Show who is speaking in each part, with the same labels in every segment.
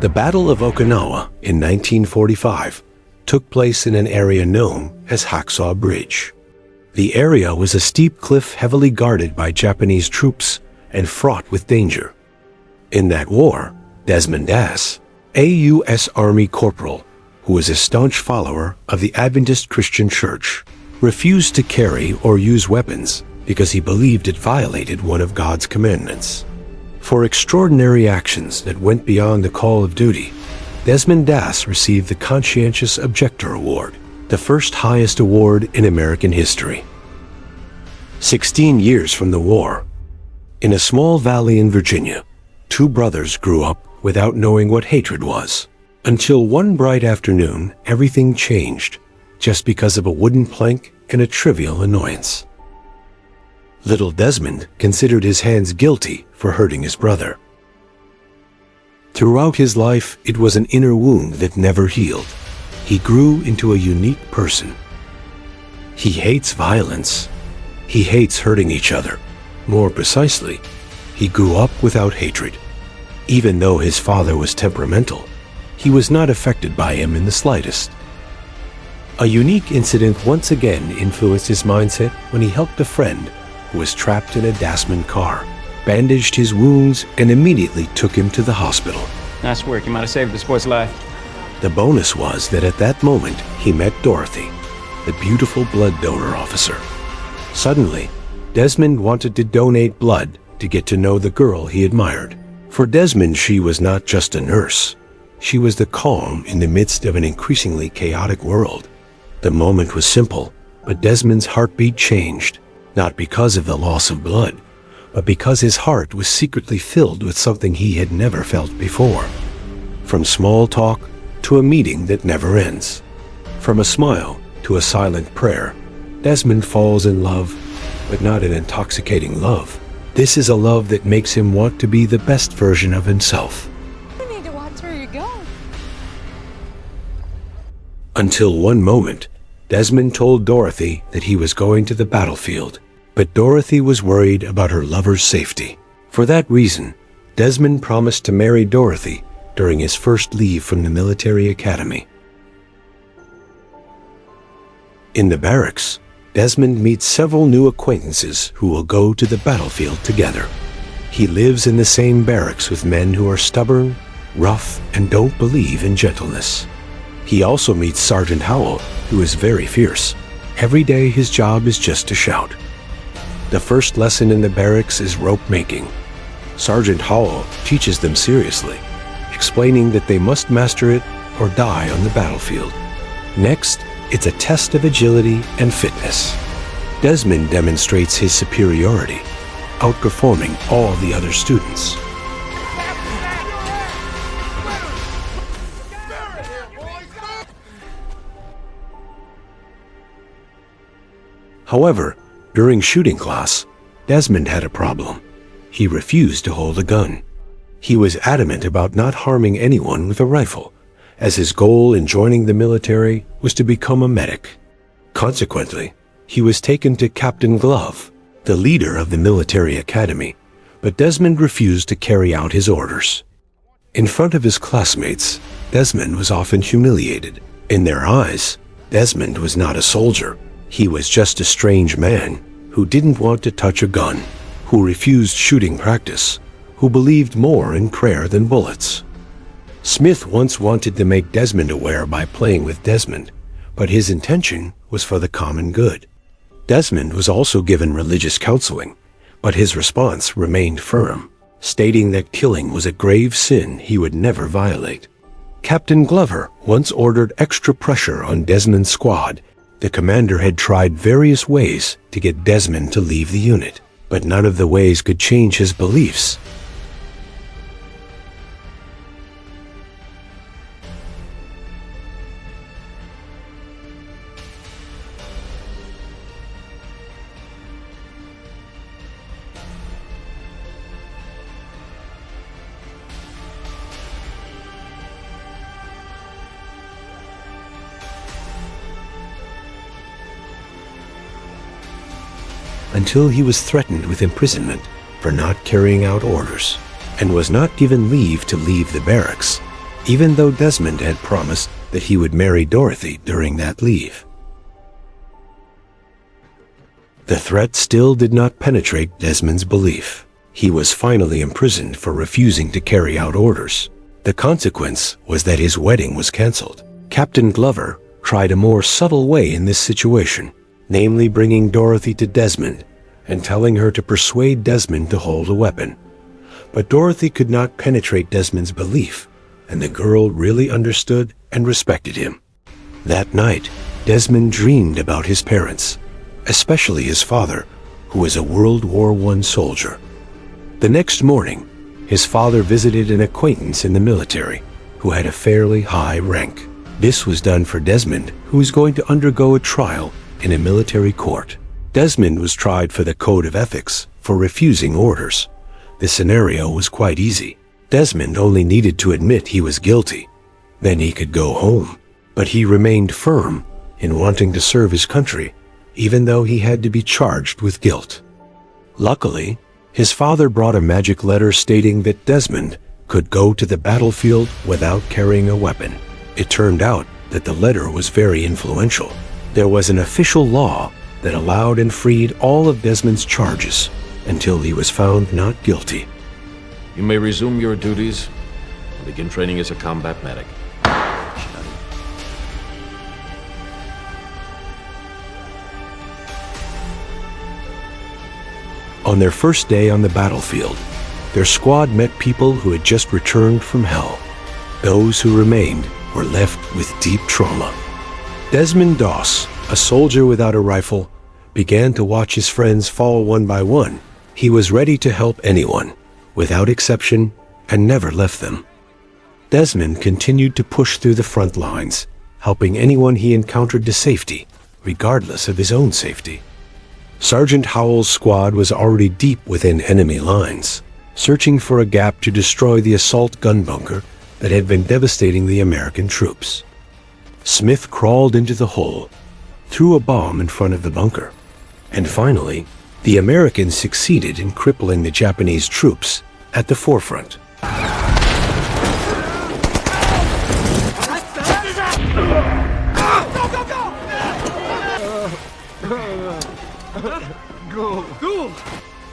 Speaker 1: The Battle of Okinawa in 1945 took place in an area known as Hacksaw Ridge. The area was a steep cliff heavily guarded by Japanese troops and fraught with danger. In that war, Desmond Doss, a U.S. Army corporal who was a staunch follower of the Adventist Christian Church, refused to carry or use weapons because he believed it violated one of God's commandments. For extraordinary actions that went beyond the call of duty, Desmond Doss received the Conscientious Objector Award, the first highest award in American history. 16 years from the war, in a small valley in Virginia, two brothers grew up without knowing what hatred was, until one bright afternoon everything changed just because of a wooden plank and a trivial annoyance. Little Desmond considered his hands guilty for hurting his brother. Throughout his life, it was an inner wound that never healed. He grew into a unique person. He hates violence. He hates hurting each other. More precisely, he grew up without hatred. Even though his father was temperamental, he was not affected by him in the slightest. A unique incident once again influenced his mindset when he helped a friend who was trapped in a Desmond car, bandaged his wounds, and immediately took him to the hospital.
Speaker 2: Nice work. You might have saved this boy's life.
Speaker 1: The bonus was that at that moment, he met Dorothy, the beautiful blood donor officer. Suddenly, Desmond wanted to donate blood to get to know the girl he admired. For Desmond, she was not just a nurse. She was the calm in the midst of an increasingly chaotic world. The moment was simple, but Desmond's heartbeat changed, not because of the loss of blood, but because his heart was secretly filled with something he had never felt before. From small talk to a meeting that never ends. From a smile to a silent prayer, Desmond falls in love, but not an intoxicating love. This is a love that makes him want to be the best version of himself.
Speaker 3: You need to watch where you're going.
Speaker 1: Until one moment, Desmond told Dorothy that he was going to the battlefield, but Dorothy was worried about her lover's safety. For that reason, Desmond promised to marry Dorothy during his first leave from the military academy. In the barracks, Desmond meets several new acquaintances who will go to the battlefield together. He lives in the same barracks with men who are stubborn, rough, and don't believe in gentleness. He also meets Sergeant Howell, who is very fierce. Every day his job is just to shout. The first lesson in the barracks is rope making. Sergeant Howell teaches them seriously, explaining that they must master it or die on the battlefield. Next, it's a test of agility and fitness. Desmond demonstrates his superiority, outperforming all the other students. However, during shooting class, Desmond had a problem. He refused to hold a gun. He was adamant about not harming anyone with a rifle, as his goal in joining the military was to become a medic. Consequently, he was taken to Captain Glove, the leader of the military academy, but Desmond refused to carry out his orders. In front of his classmates, Desmond was often humiliated. In their eyes, Desmond was not a soldier. He was just a strange man who didn't want to touch a gun, who refused shooting practice, who believed more in prayer than bullets. Smith once wanted to make Desmond aware by playing with Desmond, but his intention was for the common good. Desmond was also given religious counseling, but his response remained firm, stating that killing was a grave sin he would never violate. Captain Glover once ordered extra pressure on Desmond's squad. The commander had tried various ways to get Desmond to leave the unit, but none of the ways could change his beliefs. Until he was threatened with imprisonment for not carrying out orders, and was not given leave to leave the barracks. even though Desmond had promised that he would marry Dorothy during that leave. The threat still did not penetrate Desmond's belief. He was finally imprisoned for refusing to carry out orders. The consequence was that his wedding was canceled. Captain Glover tried a more subtle way in this situation, namely bringing Dorothy to Desmond and telling her to persuade Desmond to hold a weapon. But Dorothy could not penetrate Desmond's belief, and the girl really understood and respected him. That night, Desmond dreamed about his parents, especially his father, who was a World War I soldier. The next morning, his father visited an acquaintance in the military who had a fairly high rank. This was done for Desmond, who was going to undergo a trial in a military court. Desmond was tried for the code of ethics for refusing orders. The scenario was quite easy. Desmond only needed to admit he was guilty. Then he could go home. But he remained firm in wanting to serve his country, even though he had to be charged with guilt. Luckily, his father brought a magic letter stating that Desmond could go to the battlefield without carrying a weapon. It turned out that the letter was very influential. There was an official law that allowed and freed all of Desmond's charges until he was found not guilty.
Speaker 4: You may resume your duties and begin training as a combat medic.
Speaker 1: On their first day on the battlefield, their squad met people who had just returned from hell. Those who remained were left with deep trauma. Desmond Doss, a soldier without a rifle, began to watch his friends fall one by one. He was ready to help anyone, without exception, and never left them. Desmond continued to push through the front lines, helping anyone he encountered to safety, regardless of his own safety. Sergeant Howell's squad was already deep within enemy lines, searching for a gap to destroy the assault gun bunker that had been devastating the American troops. Smith crawled into the hole, threw a bomb in front of the bunker, and finally, the Americans succeeded in crippling the Japanese troops at the forefront.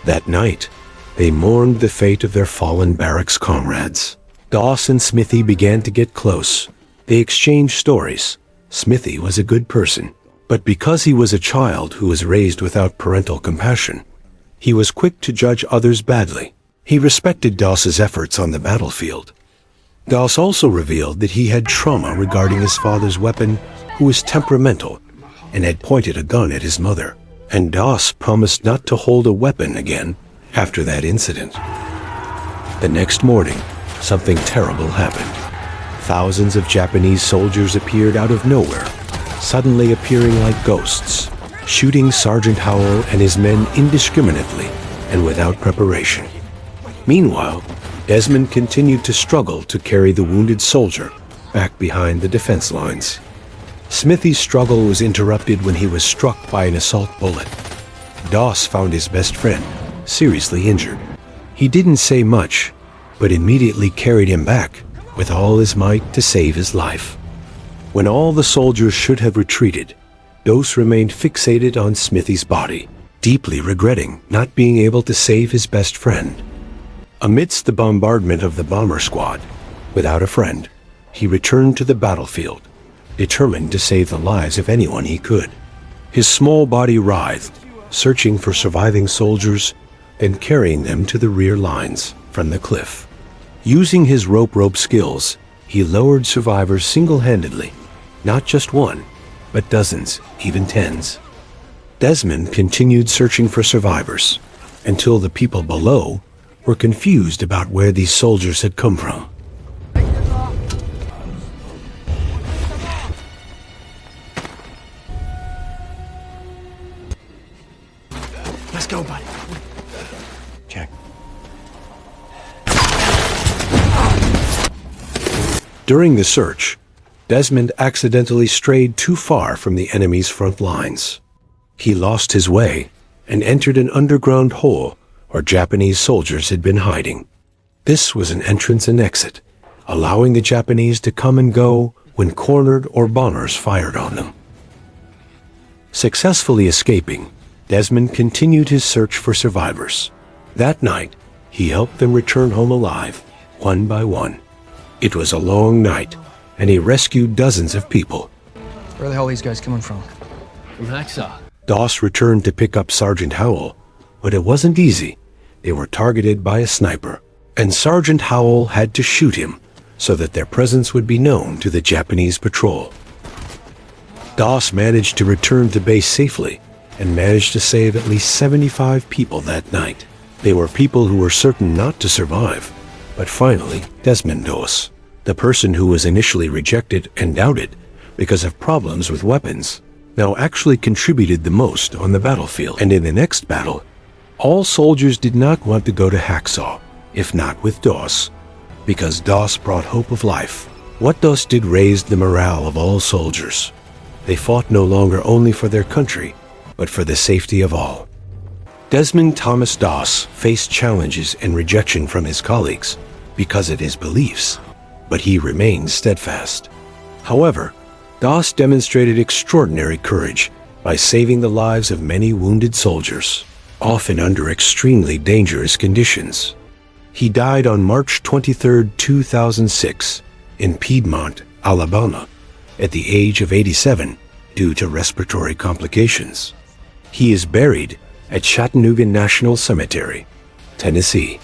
Speaker 1: That night, they mourned the fate of their fallen barracks comrades. Doss and Smithy began to get close. They exchanged stories. Smithy was a good person, but because he was a child who was raised without parental compassion, he was quick to judge others badly. He respected Doss's efforts on the battlefield. Doss also revealed that he had trauma regarding his father's weapon, who was temperamental and had pointed a gun at his mother. And Doss promised not to hold a weapon again after that incident. The next morning, something terrible happened. Thousands of Japanese soldiers appeared out of nowhere, suddenly appearing like ghosts, shooting Sergeant Howell and his men indiscriminately and without preparation. Meanwhile, Desmond continued to struggle to carry the wounded soldier back behind the defense lines. Smithy's struggle was interrupted when he was struck by an assault bullet. Doss found his best friend seriously injured. He didn't say much, but immediately carried him back with all his might to save his life. When all the soldiers should have retreated, Doss remained fixated on Smithy's body, deeply regretting not being able to save his best friend. Amidst the bombardment of the bomber squad, without a friend, he returned to the battlefield, determined to save the lives of anyone he could. His small body writhed, searching for surviving soldiers and carrying them to the rear lines from the cliff. Using his rope skills, he lowered survivors single-handedly, not just one, but dozens, even tens. Desmond continued searching for survivors until the people below were confused about where these soldiers had come from.
Speaker 2: Let's go, buddy. Check.
Speaker 1: During the search, Desmond accidentally strayed too far from the enemy's front lines. He lost his way and entered an underground hole where Japanese soldiers had been hiding. This was an entrance and exit, allowing the Japanese to come and go when cornered or bombers fired on them. Successfully escaping, Desmond continued his search for survivors. That night, he helped them return home alive, one by one. It was a long night, and he rescued dozens of people.
Speaker 5: Where the hell are these guys coming from?
Speaker 2: From Hacksaw.
Speaker 1: Doss returned to pick up Sergeant Howell, but it wasn't easy. They were targeted by a sniper, and Sergeant Howell had to shoot him so that their presence would be known to the Japanese patrol. Doss managed to return to base safely and managed to save at least 75 people that night. They were people who were certain not to survive, but finally, Desmond Doss, the person who was initially rejected and doubted because of problems with weapons, now actually contributed the most on the battlefield. And in the next battle, all soldiers did not want to go to Hacksaw, if not with Doss, because Doss brought hope of life. What Doss did raised the morale of all soldiers. They fought no longer only for their country, but for the safety of all. Desmond Thomas Doss faced challenges and rejection from his colleagues because of his beliefs, but he remained steadfast. However, Doss demonstrated extraordinary courage by saving the lives of many wounded soldiers, often under extremely dangerous conditions. He died on March 23, 2006, in Piedmont, Alabama, at the age of 87 due to respiratory complications. He is buried at Chattanooga National Cemetery, Tennessee.